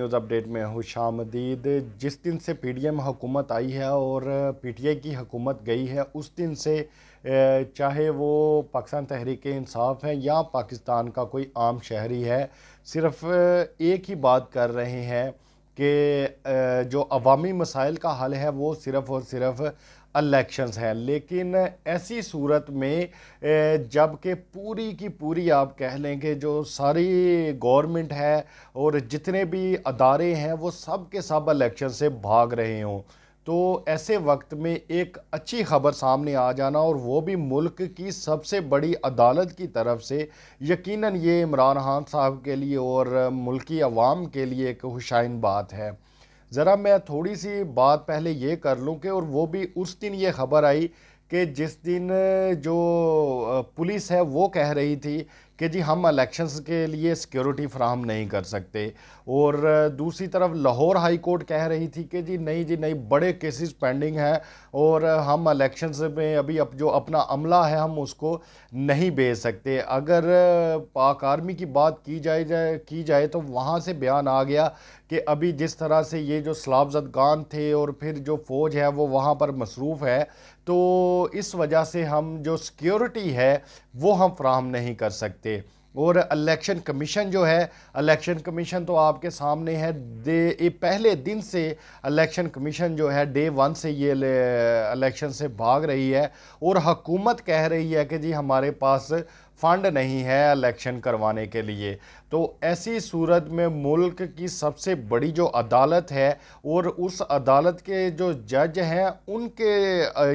News update में खुशामदीद। जिस दिन से पीडीएम हुकूमत आई है और पीटीआई की हुकूमत गई है, उस दिन से चाहे वो पाकिस्तान तहरीक इंसाफ है या पाकिस्तान का कोई आम शहरी है, सिर्फ एक ही बात कर रहे हैं कि जो अवामी मसाइल का हल है वो सिर्फ़ और सिर्फ इलेक्शंस हैं। लेकिन ऐसी सूरत में जबकि पूरी की पूरी आप कह लें कि जो सारी गवर्नमेंट है और जितने भी अदारे हैं वो सब के सब इलेक्शन से भाग रहे हों, तो ऐसे वक्त में एक अच्छी खबर सामने आ जाना और वो भी मुल्क की सबसे बड़ी अदालत की तरफ से, यकीनन ये इमरान खान साहब के लिए और मुल्की अवाम के लिए एक खुशाइन बात है। ज़रा मैं थोड़ी सी बात पहले ये कर लूँ कि और वो भी उस दिन ये खबर आई कि जिस दिन जो पुलिस है वो कह रही थी कि जी हम इलेक्शंस के लिए सिक्योरिटी फ्राहम नहीं कर सकते, और दूसरी तरफ लाहौर हाई कोर्ट कह रही थी कि जी नहीं, बड़े केसेस पेंडिंग हैं और हम इलेक्शंस में अभी जो अपना अमला है हम उसको नहीं भेज सकते। अगर पाक आर्मी की बात की जाए तो वहाँ से बयान आ गया कि अभी जिस तरह से ये जो सलाब ज़दगान थे और फिर जो फ़ौज है वो वहाँ पर मसरूफ़ है, तो इस वजह से हम जो सिक्योरिटी है वो हम फ्राहम नहीं कर सकते। और इलेक्शन कमीशन जो है, इलेक्शन कमीशन तो आपके सामने है, पहले दिन से इलेक्शन कमीशन जो है डे वन से ये इलेक्शन से भाग रही है और हुकूमत कह रही है कि जी हमारे पास फ़ंड नहीं है इलेक्शन करवाने के लिए। तो ऐसी सूरत में मुल्क की सबसे बड़ी जो अदालत है और उस अदालत के जो जज हैं उनके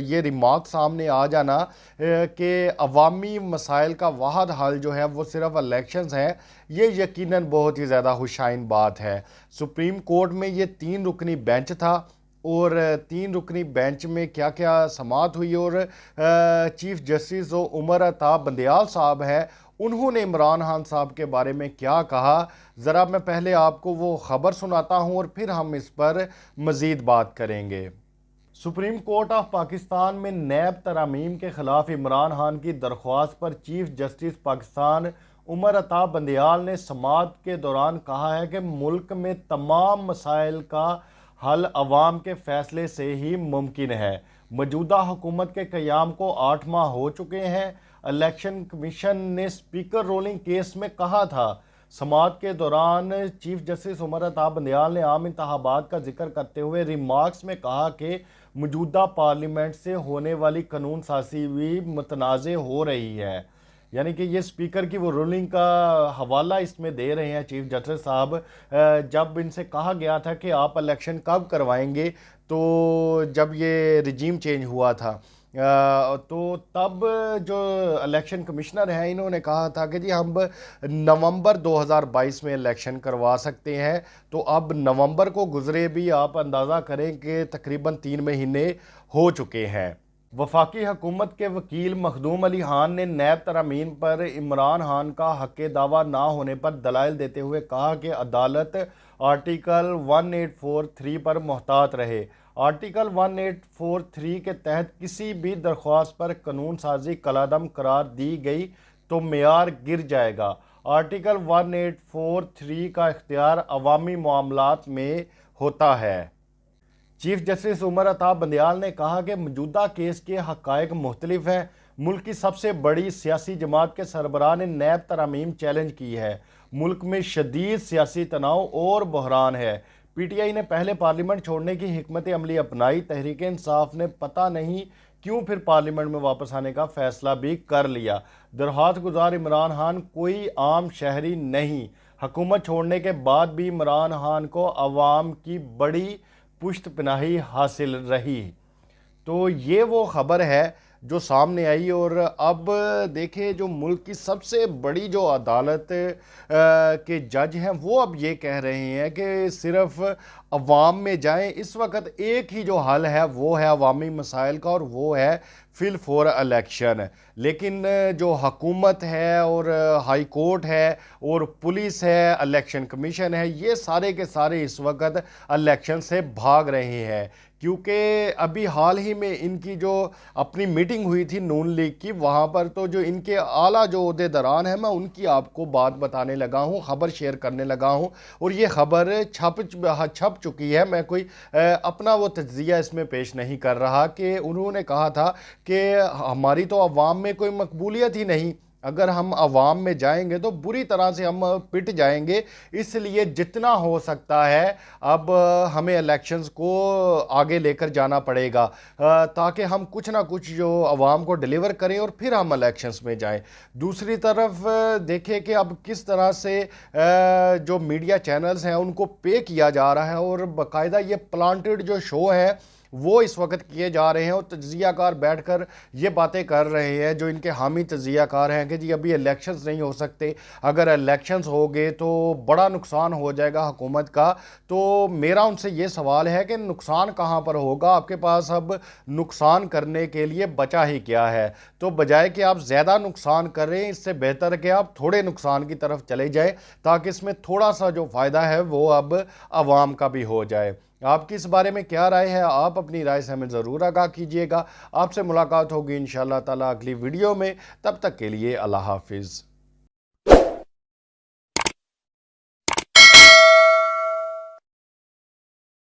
ये रिमार्क सामने आ जाना कि अवामी मसाइल का वाहद हल जो है वो सिर्फ इलेक्शंस हैं, ये यकीनन बहुत ही ज़्यादा खुशाइन बात है। सुप्रीम कोर्ट में ये 3 रुकनी बेंच था और 3 रुकनी बेंच में क्या क्या समाअत हुई और चीफ जस्टिस जो उमर अता बंदयाल साहब है उन्होंने इमरान खान साहब के बारे में क्या कहा, ज़रा मैं पहले आपको वो ख़बर सुनाता हूँ और फिर हम इस पर मज़ीद बात करेंगे। सुप्रीम कोर्ट ऑफ पाकिस्तान में नैब तरामीम के ख़िलाफ़ इमरान खान की दरख्वास्त पर चीफ जस्टिस पाकिस्तान उमर अता बंदयाल ने समाअत के दौरान कहा है कि मुल्क में तमाम मसाइल का हल अवाम के फैसले से ही मुमकिन है। मौजूदा हुकूमत के क़याम को 8 माह हो चुके हैं। इलेक्शन कमीशन ने स्पीकर रोलिंग केस में कहा था। समाअत के दौरान चीफ जस्टिस उमर अता बंदयाल ने आम इंतखाबात का जिक्र करते हुए रिमार्क्स में कहा कि मौजूदा पार्लियामेंट से होने वाली कानून साजी भी मुतनाज़ हो रही है। यानी कि ये स्पीकर की वो रूलिंग का हवाला इसमें दे रहे हैं चीफ जस्टिस साहब। जब इनसे कहा गया था कि आप इलेक्शन कब करवाएंगे, तो जब ये रिजीम चेंज हुआ था तो तब जो इलेक्शन कमिश्नर हैं इन्होंने कहा था कि जी हम नवंबर 2022 में इलेक्शन करवा सकते हैं। तो अब नवंबर को गुजरे भी आप अंदाज़ा करें कि तकरीबन 3 महीने हो चुके हैं। वफाकी हुकूमत के वकील मखदूम अली खान ने नैब तरामीम पर इमरान खान का हक़ दावा ना होने पर दलाइल देते हुए कहा कि अदालत आर्टिकल 1843 पर मोहतात रहे। आर्टिकल 1843 के तहत किसी भी दरख्वास्त पर कानून साजी कलादम करार दी गई तो मेयार गिर जाएगा। आर्टिकल 1843 का इख्तियार अवामी मामलात में होता है। चीफ जस्टिस उमर अता बंदयाल ने कहा कि मौजूदा केस के हक़ाइक़ मुख्तलिफ हैं। मुल्क की सबसे बड़ी सियासी जमात के सरबराह ने नैब तरामीम चैलेंज की है। मुल्क में शदीद सियासी तनाव और बहरान है। पीटीआई ने पहले पार्लियामेंट छोड़ने की हिकमत अमली अपनाई। तहरीक इंसाफ ने पता नहीं क्यों फिर पार्लियामेंट में वापस आने का फैसला भी कर लिया। दरख्वास्त गुजार इमरान खान कोई आम शहरी नहीं। हुकूमत छोड़ने के बाद भी इमरान खान को अवाम की बड़ी पुश्त पनाही हासिल रही। तो ये वो ख़बर है जो सामने आई। और अब देखें, जो मुल्क की सबसे बड़ी जो अदालत के जज हैं वो अब ये कह रहे हैं कि सिर्फ अवाम में जाएं। इस वक्त एक ही जो हल है वो है अवामी मसाइल का और वो है फिल फॉर इलेक्शन। लेकिन जो हुकूमत है और हाई कोर्ट है और पुलिस है, इलेक्शन कमीशन है, ये सारे के सारे इस वक्त इलेक्शन से भाग रहे हैं। क्योंकि अभी हाल ही में इनकी जो अपनी मीटिंग हुई थी नून लीग की, वहाँ पर तो जो इनके आला जो ओहदेदारान हैं, मैं उनकी आपको बात बताने लगा हूँ, ख़बर शेयर करने लगा हूँ। और ये ख़बर छप चुकी है। मैं कोई अपना वो तज्ज़िया इसमें पेश नहीं कर रहा कि उन्होंने कहा था कि हमारी तो अवाम में कोई मकबूलियत ही नहीं, अगर हम अवाम में जाएंगे तो बुरी तरह से हम पिट जाएंगे, इसलिए जितना हो सकता है अब हमें इलेक्शंस को आगे लेकर जाना पड़ेगा ताकि हम कुछ ना कुछ जो अवाम को डिलीवर करें और फिर हम इलेक्शंस में जाएं। दूसरी तरफ देखें कि अब किस तरह से जो मीडिया चैनल्स हैं उनको पे किया जा रहा है और बाकायदा ये प्लांटेड जो शो है वो इस वक्त किए जा रहे हैं और तज्जियाकार बैठकर ये बातें कर रहे हैं, जो इनके हामी तज्जियाकार हैं कि जी अभी इलेक्शंस नहीं हो सकते, अगर इलेक्शंस हो गए तो बड़ा नुकसान हो जाएगा हुकूमत का। तो मेरा उनसे ये सवाल है कि नुकसान कहाँ पर होगा, आपके पास अब नुकसान करने के लिए बचा ही क्या है? तो बजाय कि आप ज़्यादा नुकसान करें, इससे बेहतर कि आप थोड़े नुकसान की तरफ चले जाएँ ताकि इसमें थोड़ा सा जो फ़ायदा है वो अब आवाम का भी हो जाए। आपकी इस बारे में क्या राय है? आप अपनी राय से हमें ज़रूर आगाह कीजिएगा। आपसे मुलाकात होगी इंशाअल्लाह ताला अगली वीडियो में। तब तक के लिए अल्लाह हाफिज़।